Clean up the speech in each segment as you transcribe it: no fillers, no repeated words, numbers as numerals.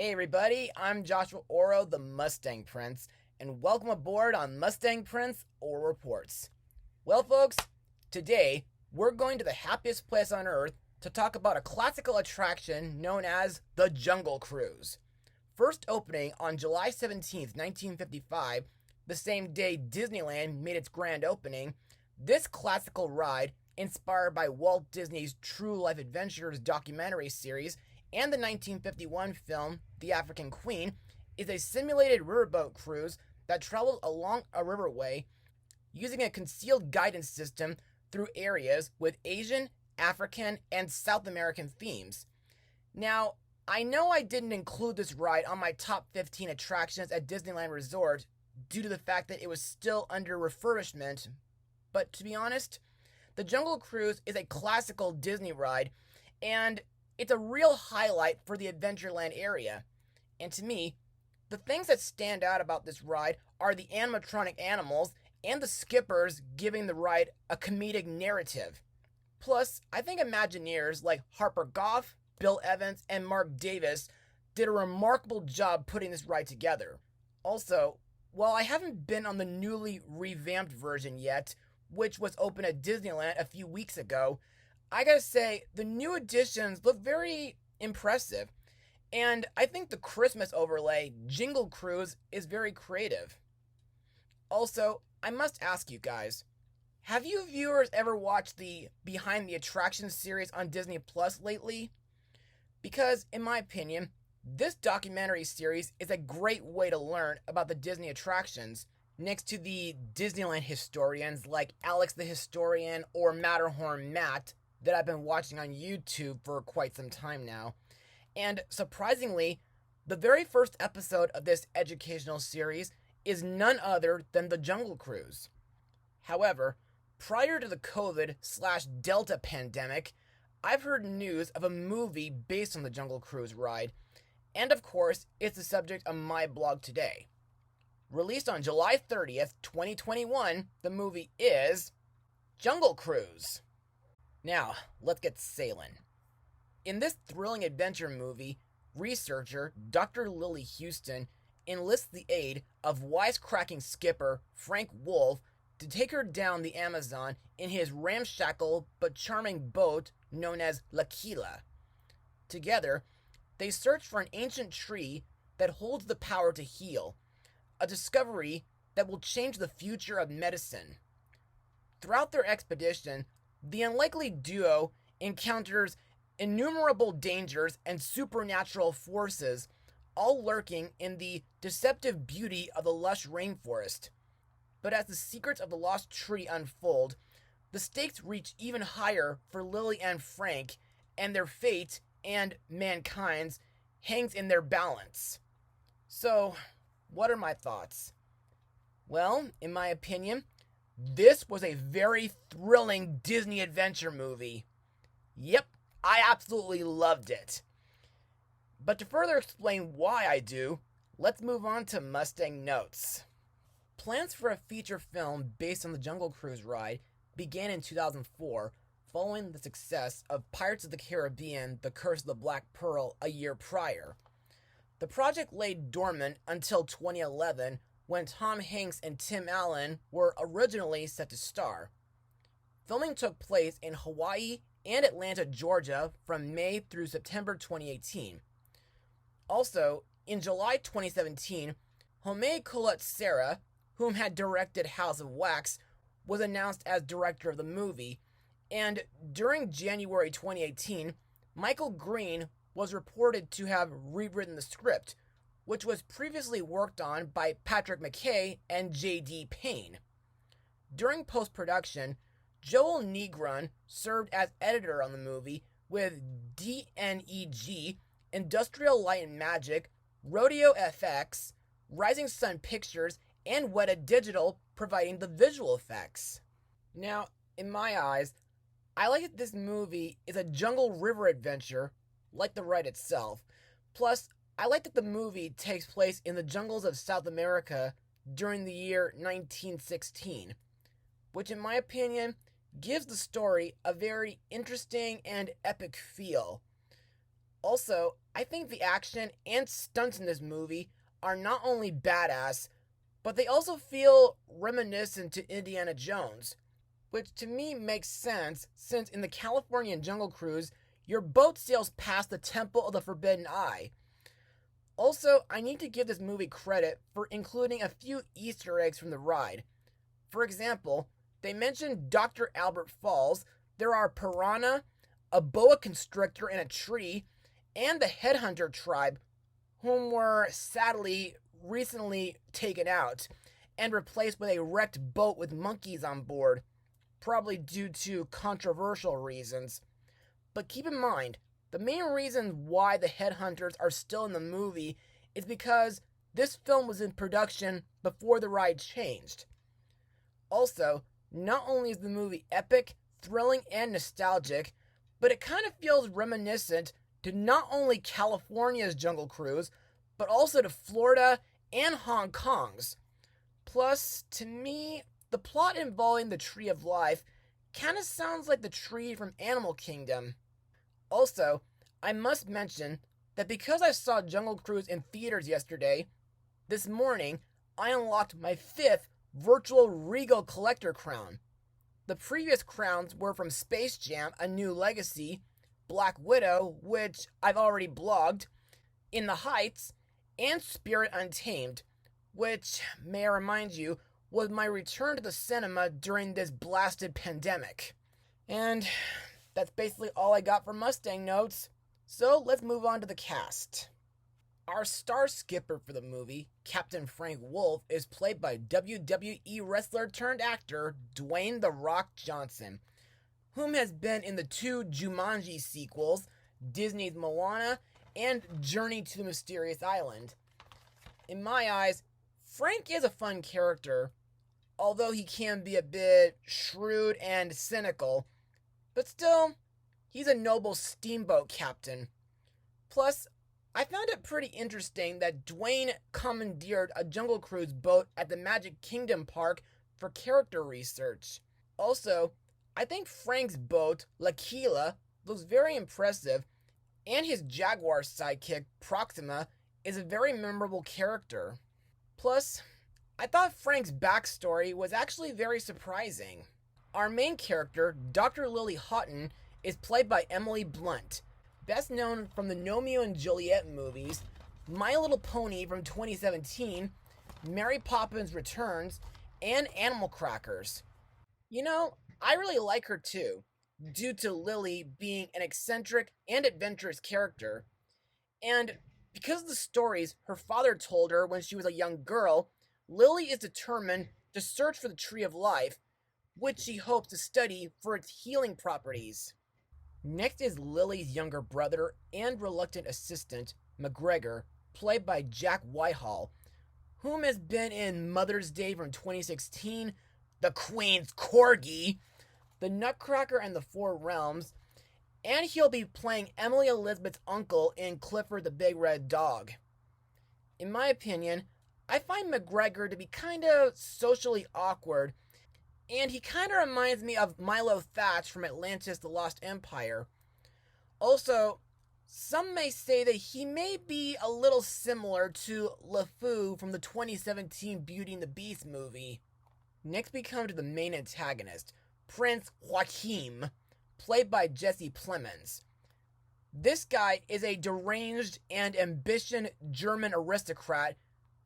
Hey everybody, I'm Joshua Orro, the Mustang Prince, and welcome aboard on Mustang Prince Orro Reports. Well folks, today we're going to the happiest place on earth to talk about a classical attraction known as the Jungle Cruise. First opening on July 17th, 1955, the same day Disneyland made its grand opening, this classical ride, inspired by Walt Disney's True Life Adventures documentary series and the 1951 film The African Queen, is a simulated riverboat cruise that travels along a riverway using a concealed guidance system through areas with Asian, African, and South American themes. Now, I know I didn't include this ride on my top 15 attractions at Disneyland Resort due to the fact that it was still under refurbishment, but to be honest, the Jungle Cruise is a classical Disney ride, and it's a real highlight for the Adventureland area. And to me, the things that stand out about this ride are the animatronic animals and the skippers giving the ride a comedic narrative. Plus, I think Imagineers like Harper Goff, Bill Evans, and Mark Davis did a remarkable job putting this ride together. Also, while I haven't been on the newly revamped version yet, which was open at Disneyland a few weeks ago, I gotta say, the new additions look very impressive, and I think the Christmas overlay, Jingle Cruise, is very creative. Also, I must ask you guys, have you viewers ever watched the Behind the Attractions series on Disney Plus lately? Because, in my opinion, this documentary series is a great way to learn about the Disney attractions, next to the Disneyland historians like Alex the Historian or Matterhorn Matt that I've been watching on YouTube for quite some time now. And surprisingly, the very first episode of this educational series is none other than the Jungle Cruise. However, prior to the COVID/Delta pandemic, I've heard news of a movie based on the Jungle Cruise ride, and of course, it's the subject of my blog today. Released on July 30th, 2021, the movie is Jungle Cruise. Now, let's get sailing. In this thrilling adventure movie, researcher Dr. Lily Houston enlists the aid of wisecracking skipper Frank Wolf to take her down the Amazon in his ramshackle but charming boat known as L'Aquila. Together, they search for an ancient tree that holds the power to heal, a discovery that will change the future of medicine. Throughout their expedition, the unlikely duo encounters innumerable dangers and supernatural forces, all lurking in the deceptive beauty of the lush rainforest. But as the secrets of the lost tree unfold, the stakes reach even higher for Lily and Frank, and their fate, and mankind's, hangs in their balance. So, what are my thoughts? Well, in my opinion, this was a very thrilling Disney adventure movie. Yep, I absolutely loved it. But to further explain why I do, let's move on to Mustang notes. Plans for a feature film based on the Jungle Cruise ride began in 2004, following the success of Pirates of the Caribbean: The Curse of the Black Pearl a year prior. The project lay dormant until 2011, when Tom Hanks and Tim Allen were originally set to star. Filming took place in Hawaii and Atlanta, Georgia from May through September 2018. Also, in July 2017, Homei Colette-Serra, whom had directed House of Wax, was announced as director of the movie, and during January 2018, Michael Green was reported to have rewritten the script, which was previously worked on by Patrick McKay and J.D. Payne. During post-production, Joel Negron served as editor on the movie, with DNEG, Industrial Light and Magic, Rodeo FX, Rising Sun Pictures, and Weta Digital providing the visual effects. Now, in my eyes, I like that this movie is a jungle river adventure, like the ride itself. Plus, I like that the movie takes place in the jungles of South America during the year 1916, which in my opinion gives the story a very interesting and epic feel. Also, I think the action and stunts in this movie are not only badass, but they also feel reminiscent to Indiana Jones, which to me makes sense since in the Californian Jungle Cruise, your boat sails past the Temple of the Forbidden Eye. Also, I need to give this movie credit for including a few Easter eggs from the ride. For example, they mentioned Dr. Albert Falls, there are piranha, a boa constrictor in a tree, and the headhunter tribe, whom were sadly recently taken out and replaced with a wrecked boat with monkeys on board, probably due to controversial reasons. But keep in mind, the main reason why the headhunters are still in the movie is because this film was in production before the ride changed. Also, not only is the movie epic, thrilling, and nostalgic, but it kind of feels reminiscent to not only California's Jungle Cruise, but also to Florida and Hong Kong's. Plus, to me, the plot involving the Tree of Life kind of sounds like the tree from Animal Kingdom. Also, I must mention that because I saw Jungle Cruise in theaters yesterday, this morning I unlocked my 5th virtual Regal Collector crown. The previous crowns were from Space Jam: A New Legacy, Black Widow, which I've already blogged, In the Heights, and Spirit Untamed, which, may I remind you, was my return to the cinema during this blasted pandemic. And that's basically all I got for Mustang notes, so let's move on to the cast. Our star skipper for the movie, Captain Frank Wolf, is played by WWE wrestler turned actor Dwayne "The Rock" Johnson, whom has been in the 2 Jumanji sequels, Disney's Moana, and Journey to the Mysterious Island. In my eyes, Frank is a fun character, although he can be a bit shrewd and cynical, but still, he's a noble steamboat captain. Plus, I found it pretty interesting that Dwayne commandeered a Jungle Cruise boat at the Magic Kingdom park for character research. Also, I think Frank's boat, L'Aquila, looks very impressive, and his Jaguar sidekick, Proxima, is a very memorable character. Plus, I thought Frank's backstory was actually very surprising. Our main character, Dr. Lily Houghton, is played by Emily Blunt, best known from the Romeo and Juliet movies, My Little Pony from 2017, Mary Poppins Returns, and Animal Crackers. You know, I really like her too, due to Lily being an eccentric and adventurous character. And because of the stories her father told her when she was a young girl, Lily is determined to search for the Tree of Life, which she hopes to study for its healing properties. Next is Lily's younger brother and reluctant assistant, McGregor, played by Jack Whitehall, whom has been in Mother's Day from 2016, The Queen's Corgi, The Nutcracker and the Four Realms, and he'll be playing Emily Elizabeth's uncle in Clifford the Big Red Dog. In my opinion, I find McGregor to be kind of socially awkward, and he kind of reminds me of Milo Thatch from Atlantis: The Lost Empire. Also, some may say that he may be a little similar to LeFou from the 2017 Beauty and the Beast movie. Next we come to the main antagonist, Prince Joachim, played by Jesse Plemons. This guy is a deranged and ambitious German aristocrat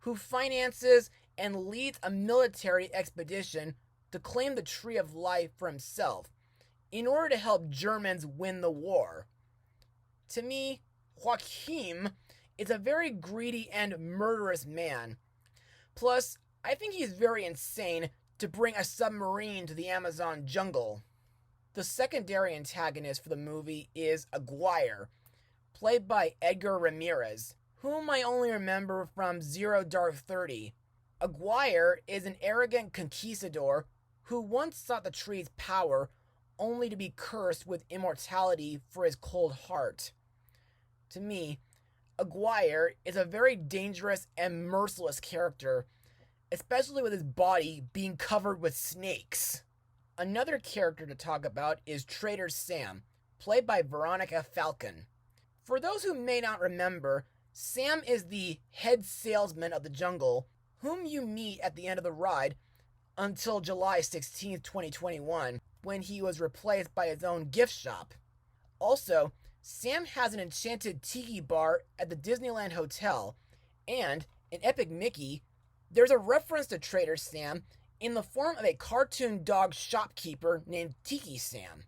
who finances and leads a military expedition to claim the Tree of Life for himself, in order to help Germans win the war. To me, Joachim is a very greedy and murderous man. Plus, I think he's very insane to bring a submarine to the Amazon jungle. The secondary antagonist for the movie is Aguirre, played by Edgar Ramirez, whom I only remember from Zero Dark 30. Aguirre is an arrogant conquistador who once sought the tree's power, only to be cursed with immortality for his cold heart. To me, Aguirre is a very dangerous and merciless character, especially with his body being covered with snakes. Another character to talk about is Trader Sam, played by Veronica Falcon. For those who may not remember, Sam is the head salesman of the jungle, whom you meet at the end of the ride until July 16th, 2021, when he was replaced by his own gift shop. Also, Sam has an enchanted tiki bar at the Disneyland Hotel, and in Epic Mickey, there's a reference to Trader Sam in the form of a cartoon dog shopkeeper named Tiki Sam.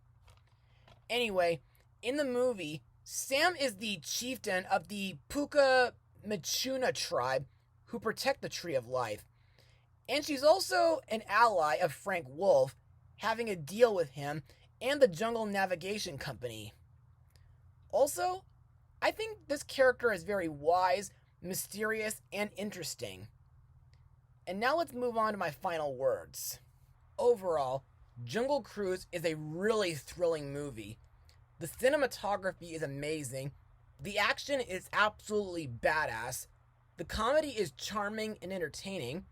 Anyway, in the movie, Sam is the chieftain of the Puka Machuna tribe who protect the Tree of Life. And she's also an ally of Frank Wolf, having a deal with him and the Jungle Navigation Company. Also, I think this character is very wise, mysterious, and interesting. And now let's move on to my final words. Overall, Jungle Cruise is a really thrilling movie. The cinematography is amazing, the action is absolutely badass, the comedy is charming and entertaining,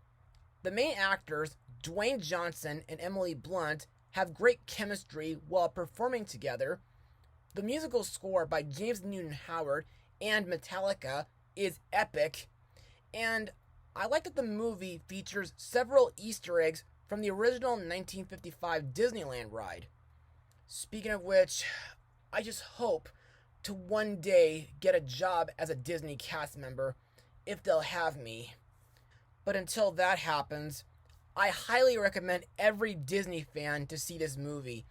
the main actors, Dwayne Johnson and Emily Blunt, have great chemistry while performing together, the musical score by James Newton Howard and Metallica is epic, and I like that the movie features several Easter eggs from the original 1955 Disneyland ride. Speaking of which, I just hope to one day get a job as a Disney cast member, if they'll have me. But until that happens, I highly recommend every Disney fan to see this movie.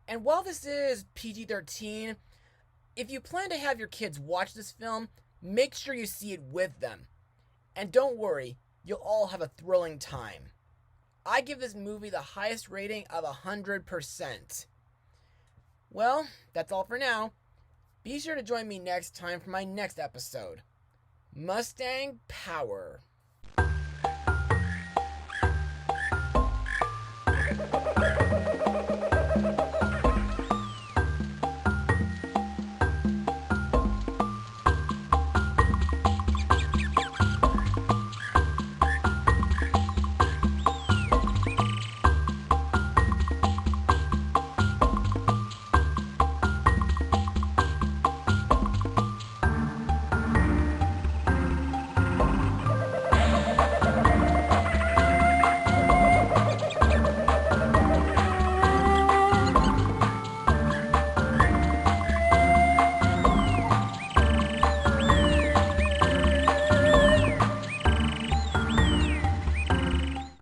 And while this is PG-13, if you plan to have your kids watch this film, make sure you see it with them. And don't worry, you'll all have a thrilling time. I give this movie the highest rating of 100%. Well, that's all for now. Be sure to join me next time for my next episode. Mustang Power.